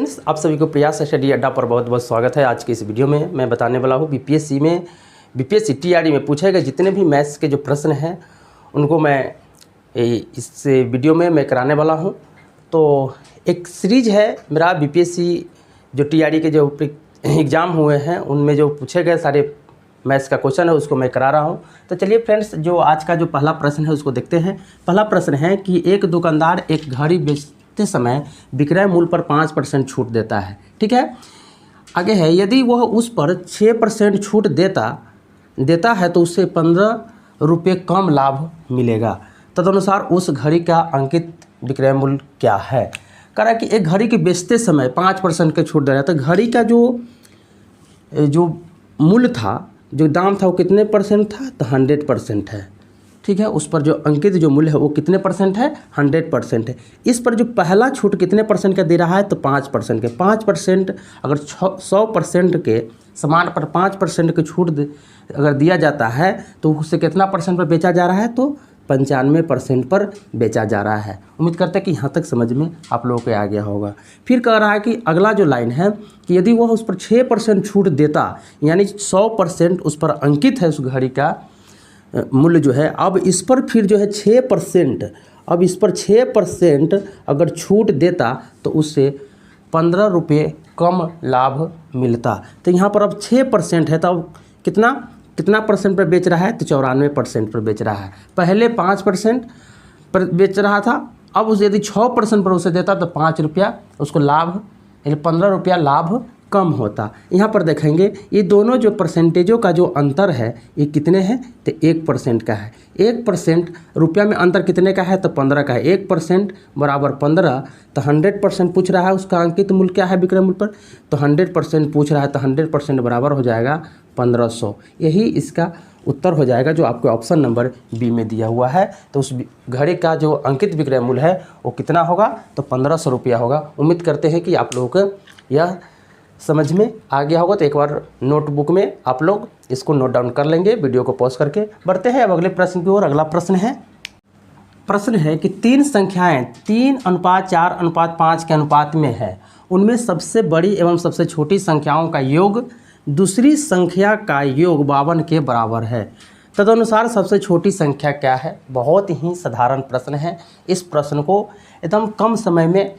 Friends, आप सभी को प्रयास स्टडी अड्डा पर बहुत बहुत स्वागत है। आज की इस वीडियो में मैं बताने वाला हूँ बीपीएससी टीआरडी में पूछे गए जितने भी मैथ्स के जो प्रश्न हैं उनको मैं इस वीडियो में मैं कराने वाला हूँ। तो एक सीरीज है मेरा बीपीएससी जो टीआरडी के जो एग्ज़ाम हुए हैं उनमें जो पूछे गए सारे मैथ्स का क्वेश्चन है उसको मैं करा रहा हूँ। तो चलिए फ्रेंड्स, जो आज का जो पहला प्रश्न है उसको देखते हैं। पहला प्रश्न है कि एक दुकानदार एक घड़ी बेचते समय विक्रय मूल्य पर 5% छूट देता है। ठीक है, आगे है, यदि वह उस पर 6% छूट देता है तो उससे 15 रुपये कम लाभ मिलेगा। तदनुसार उस घड़ी का अंकित विक्रय मूल्य क्या है। कह रहा है कि एक घड़ी के बेचते समय 5% के छूट दे रहा है, तो घड़ी का जो मूल्य था, जो दाम था वो कितने परसेंट था, तो 100% है। ठीक है, उस पर जो अंकित जो मूल्य है वो कितने परसेंट है, 100% है। इस पर जो पहला छूट कितने परसेंट का दे रहा है, तो 5% के। 5% अगर 100% के सामान पर 5% की छूट अगर दिया जाता है तो उससे कितना परसेंट पर बेचा जा रहा है, तो 95% पर बेचा जा रहा है। उम्मीद करते हैं कि यहाँ तक समझ में आप लोगों को आ गया होगा। फिर कह रहा है कि अगला जो लाइन है कि यदि वह उस पर 6% छूट देता, यानी 100% उस पर अंकित है उस घड़ी का मूल्य जो है, अब इस पर फिर जो है 6%, अब इस पर 6% अगर छूट देता तो उससे 15 रुपये कम लाभ मिलता। तो यहाँ पर अब 6% है, तो अब कितना परसेंट पर बेच रहा है, तो 94% पर बेच रहा है। पहले 5% पर बेच रहा था, अब उसे यदि 6% पर उसे देता तो 5 रुपया उसको लाभ, यानी 15 रुपया लाभ कम होता। यहाँ पर देखेंगे ये दोनों जो परसेंटेजों का जो अंतर है ये कितने हैं, तो 1% का है। 1% रुपया में अंतर कितने का है, तो 15 का है। 1% बराबर 15, तो 100% पूछ रहा है उसका अंकित मूल्य क्या है विक्रय मूल्य पर, तो 100% पूछ रहा है, तो 100% बराबर हो जाएगा 1500। यही इसका उत्तर हो जाएगा जो आपको ऑप्शन नंबर बी में दिया हुआ है। तो उस घड़ी का जो अंकित विक्रय मूल्य है वो कितना होगा, तो 1500 रुपया होगा। उम्मीद करते हैं कि आप लोगों को यह समझ में आ गया होगा। तो एक बार नोटबुक में आप लोग इसको नोट डाउन कर लेंगे। वीडियो को पॉज करके बढ़ते हैं अब अगले प्रश्न की ओर। अगला प्रश्न है कि 3 संख्याएं 3:4:5 के अनुपात में है। उनमें सबसे बड़ी एवं सबसे छोटी संख्याओं का योग दूसरी संख्या का योग 52 के बराबर है। तदनुसार सबसे छोटी संख्या क्या है। बहुत ही साधारण प्रश्न है। इस प्रश्न को एकदम कम समय में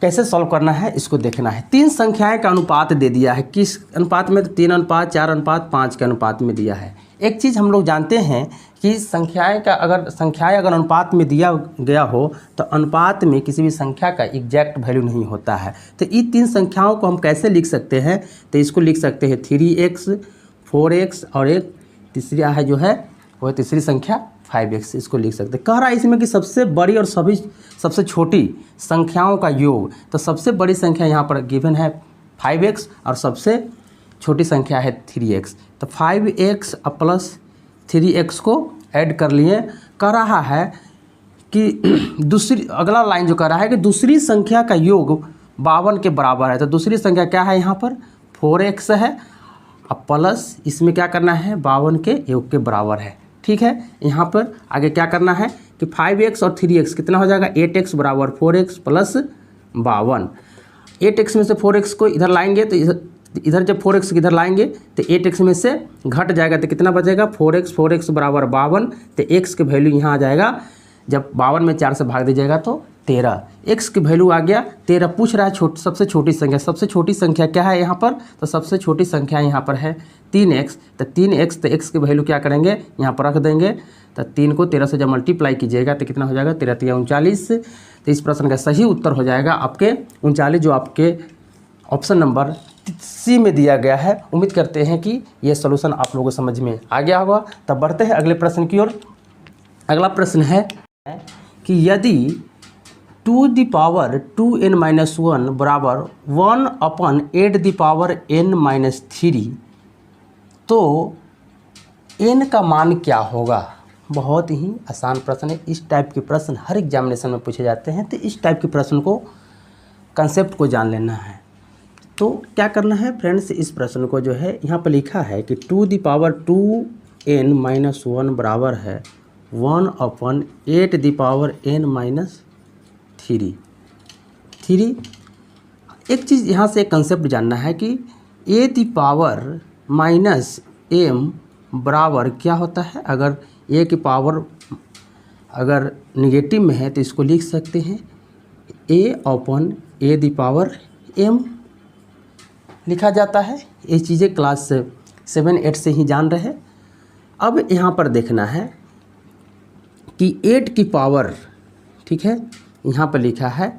कैसे सॉल्व करना है इसको देखना है। 3 संख्याएं का अनुपात दे दिया है, किस अनुपात में, तो 3:4:5 के अनुपात में दिया है। एक चीज़ हम लोग जानते हैं कि संख्याएं अगर अनुपात में दिया गया हो तो अनुपात में किसी भी संख्या का एग्जैक्ट वैल्यू नहीं होता है। तो ये 3 संख्याओं को हम कैसे लिख सकते हैं, तो इसको लिख सकते हैं 3x, 4x और एक तीसरी है जो है वह तीसरी संख्या 5x, इसको लिख सकते हैं। कह रहा है इसमें कि सबसे बड़ी और सबसे छोटी संख्याओं का योग, तो सबसे बड़ी संख्या यहाँ पर गिवन है 5x और सबसे छोटी संख्या है 3x। तो 5x प्लस 3x को ऐड कर लिए। कह रहा है कि अगला लाइन जो कह रहा है कि दूसरी संख्या का योग 52 के बराबर है। तो दूसरी संख्या क्या है, यहाँ पर 4x है, अब प्लस इसमें क्या करना है, 52 के योग के बराबर है। ठीक है, यहाँ पर आगे क्या करना है कि 5x और 3x कितना हो जाएगा, 8x बराबर 4x प्लस 52। 8x में से 4x को इधर लाएंगे तो इधर जब 4x इधर लाएंगे तो 8x में से घट जाएगा तो कितना बचेगा, 4x बराबर 52। तो x के वैल्यू यहाँ आ जाएगा, जब 52 में 4 से भाग दीजिएगा तो 13। x की वैल्यू आ गया 13। पूछ रहा है सबसे छोटी संख्या। सबसे छोटी संख्या क्या है यहाँ पर, तो सबसे छोटी संख्या यहाँ पर है 3x। तो 3x, तो x की वैल्यू क्या करेंगे, यहाँ पर रख देंगे। तो 3 को 13 से जब मल्टीप्लाई कीजिएगा तो कितना हो जाएगा, 13 × 39। तो इस प्रश्न का सही उत्तर हो जाएगा आपके 39, जो आपके ऑप्शन नंबर सी में दिया गया है। उम्मीद करते हैं कि ये सोल्यूशन आप लोगों को समझ में आ गया होगा। तब बढ़ते हैं अगले प्रश्न की ओर। अगला प्रश्न है कि यदि 2n-1 बराबर 1/8n-3 तो n का मान क्या होगा। बहुत ही आसान प्रश्न है। इस टाइप के प्रश्न हर एग्जामिनेशन में पूछे जाते हैं। तो इस टाइप के प्रश्न को कंसेप्ट को जान लेना है। तो क्या करना है फ्रेंड्स, इस प्रश्न को जो है यहाँ पर लिखा है कि 2n-1 बराबर है 1/8n-3। एक चीज़ यहाँ से एक कंसेप्ट जानना है कि ए दी पावर माइनस एम बराबर क्या होता है। अगर ए की पावर अगर निगेटिव में है तो इसको लिख सकते हैं a upon a the power M लिखा जाता है। ये चीज़ें क्लास 7-8 से ही जान रहे हैं। अब यहाँ पर देखना है कि 8 की पावर, ठीक है, यहाँ पर लिखा है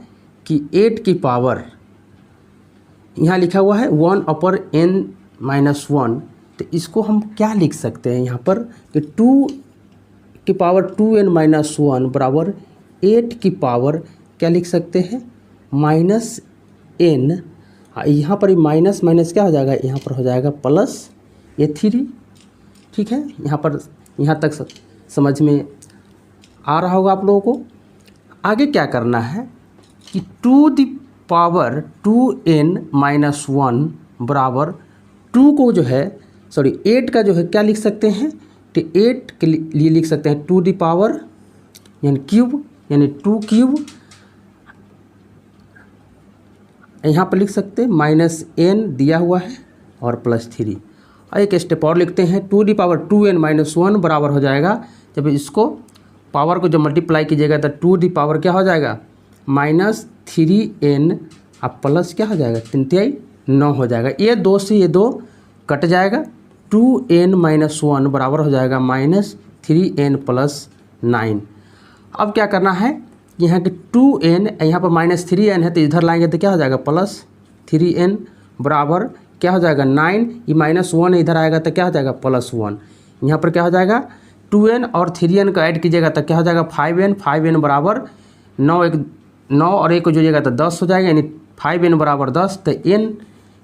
कि 8 की पावर, यहाँ लिखा हुआ है 1 अपर n माइनस 1, तो इसको हम क्या लिख सकते हैं यहाँ पर कि 2 की पावर 2n माइनस 1 बराबर 8 की पावर क्या लिख सकते हैं माइनस n। यहाँ पर माइनस माइनस क्या हो जाएगा, यहाँ पर हो जाएगा प्लस A3, ठीक है। यहाँ तक समझ में आ रहा होगा आप लोगों को। आगे क्या करना है कि 2 दी पावर 2n माइनस 1 बराबर 2 को जो है 8 का जो है क्या लिख सकते हैं, तो 8 के लिए लिख सकते हैं 2 दी पावर यानी क्यूब, यानी 2 क्यूब। यहाँ पर लिख सकते हैं माइनस n दिया हुआ है और प्लस 3। और एक स्टेप और लिखते हैं 2 दी पावर 2n माइनस 1 बराबर हो जाएगा, जब इसको पावर को जब मल्टीप्लाई कीजिएगा तो 2 दी पावर क्या हो जाएगा माइनस 3n, अब प्लस क्या हो जाएगा 3 9 हो जाएगा। ये 2 से ये 2 कट जाएगा, 2n माइनस 1 बराबर हो जाएगा माइनस 3n प्लस 9। अब क्या करना है, यहाँ के 2n यहाँ पर माइनस 3n है तो इधर लाएंगे तो क्या हो जाएगा प्लस 3n बराबर क्या हो जाएगा 9। ये माइनस 1 इधर आएगा तो क्या हो जाएगा प्लस 1। यहाँ पर क्या हो जाएगा 2n और 3n को ऐड कीजिएगा तो क्या हो जाएगा 5n बराबर 9 और 1 को जोड़िएगा तो 10 हो जाएगा, यानी 5n बराबर 10। तो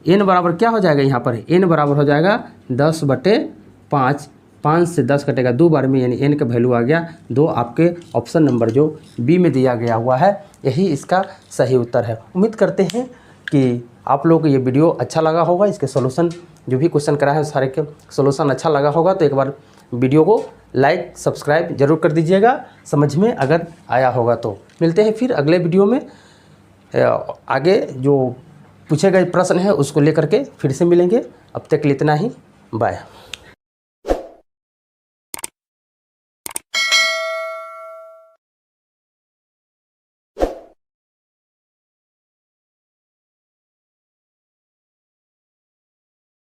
n बराबर क्या हो जाएगा, यहाँ पर n बराबर हो जाएगा 10/5। 5 से 10 कटेगा 2 बार में, यानी n का वैल्यू आ गया 2। आपके ऑप्शन नंबर जो बी में दिया गया हुआ है यही इसका सही उत्तर है। उम्मीद करते हैं कि आप लोगों को ये वीडियो अच्छा लगा होगा। इसके सॉल्यूशन जो भी क्वेश्चन करा है सारे के सॉल्यूशन अच्छा लगा होगा तो एक बार वीडियो को लाइक सब्सक्राइब जरूर कर दीजिएगा, समझ में अगर आया होगा तो। मिलते हैं फिर अगले वीडियो में, आगे जो पूछे गए प्रश्न है उसको लेकर के फिर से मिलेंगे। अब तक के लिए इतना ही, बाय।